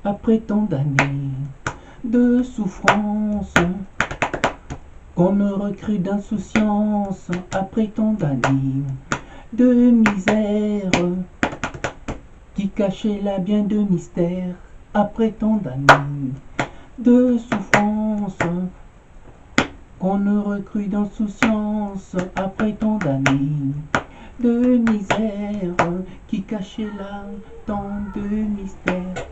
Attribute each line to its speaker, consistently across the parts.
Speaker 1: après tant d'années de souffrance, qu'on me recrut d'insouciance, après tant d'années de misère, qui cachait là bien de mystères, après tant d'années de souffrance, qu'on me recrut d'insouciance, après tant d'années de misère, qui cachait là tant de mystères.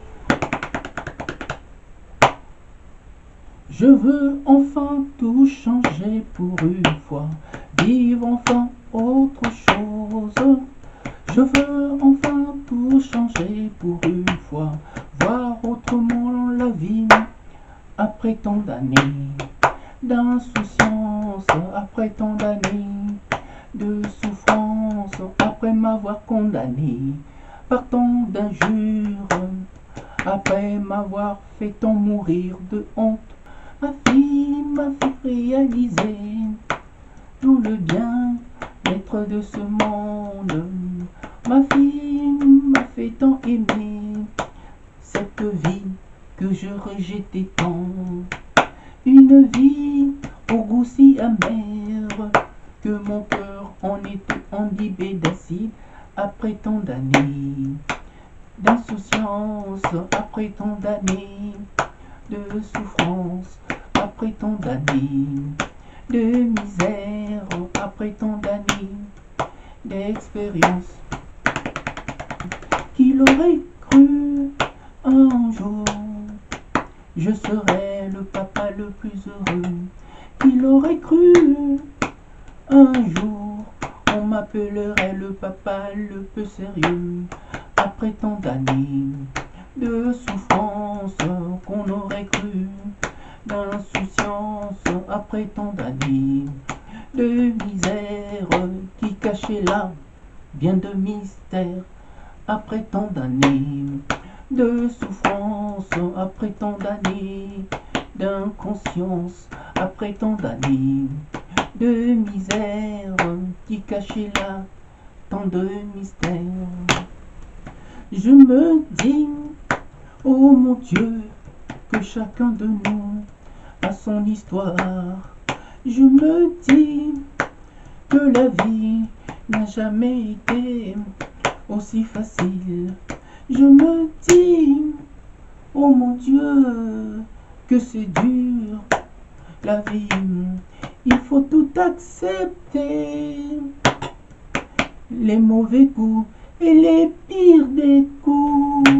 Speaker 1: Je veux enfin tout changer pour une fois, vivre enfin autre chose. Je veux enfin tout changer pour une fois, voir autrement la vie, après tant d'années d'insouciance, après tant d'années de souffrance, après m'avoir condamné par tant d'injures, après m'avoir fait tant mourir de honte. Ma fille m'a fait réaliser tout le bien-être de ce monde. Ma fille m'a fait tant aimer cette vie que je rejetais tant. Une vie au goût si amer que mon cœur en était imbibé d'acide après tant d'années d'insouciance, après tant d'années de souffrance, après tant d'années de misère, après tant d'années d'expérience. Qui l'aurait cru un jour, je serais le papa le plus heureux. Qui l'aurait cru un jour, on m'appellerait le papa le peu sérieux. Après tant d'années de souffrance, qu'on aurait cru d'insouciance, après tant d'années de misère, qui cachait là bien de mystère, après tant d'années de souffrance, après tant d'années d'inconscience, après tant d'années de misère, qui cachait là tant de mystère. Je me dis, oh mon Dieu, que chacun de nous a son histoire. Je me dis que la vie n'a jamais été aussi facile. Je me dis, oh mon Dieu, que c'est dur la vie. Il faut tout accepter, les mauvais coups et les pires des coups.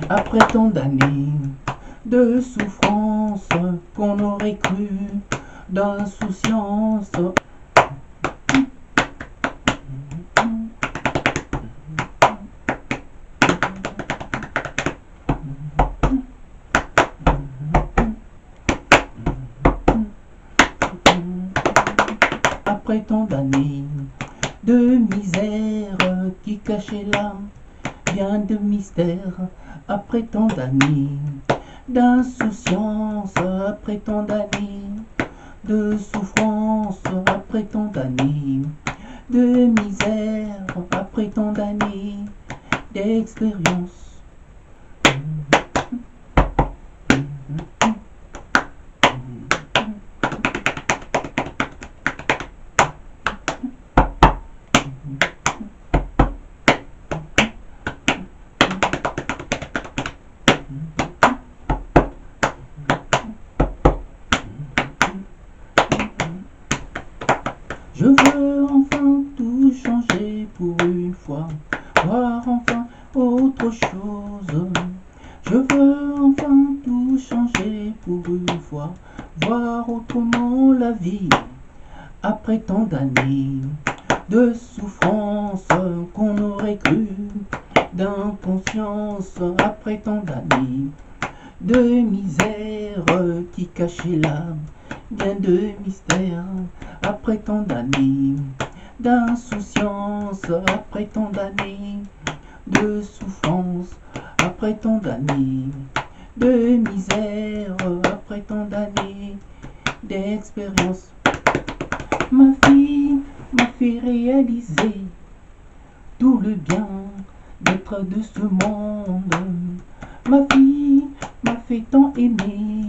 Speaker 1: Après tant d'années de souffrance, qu'on aurait cru d'insouciance, après tant d'années de misère, qui cachait là bien de mystère, après tant d'années d'insouciance, après tant d'années de souffrance, après tant d'années de misère, après tant d'années d'expérience. Je veux enfin tout changer pour une fois, voir enfin autre chose. Je veux enfin tout changer pour une fois, voir autrement la vie. Après tant d'années de souffrance, qu'on aurait cru d'inconscience, après tant d'années de misère, qui cachait là bien de mystère, après tant d'années d'insouciance, après tant d'années de souffrance, après tant d'années de misère, après tant d'années d'expérience. Ma fille m'a fait réaliser tout le bien d'être de ce monde. Ma fille m'a fait tant aimer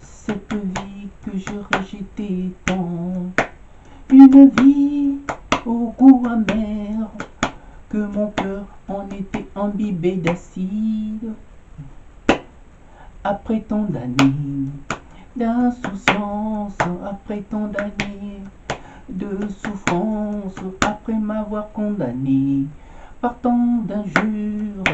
Speaker 1: cette vie que je rejetais tant. Une vie au goût amer, que mon cœur en était imbibé d'acide. Après tant d'années d'insouciance, après tant d'années de souffrance, après m'avoir condamné par tant d'injures.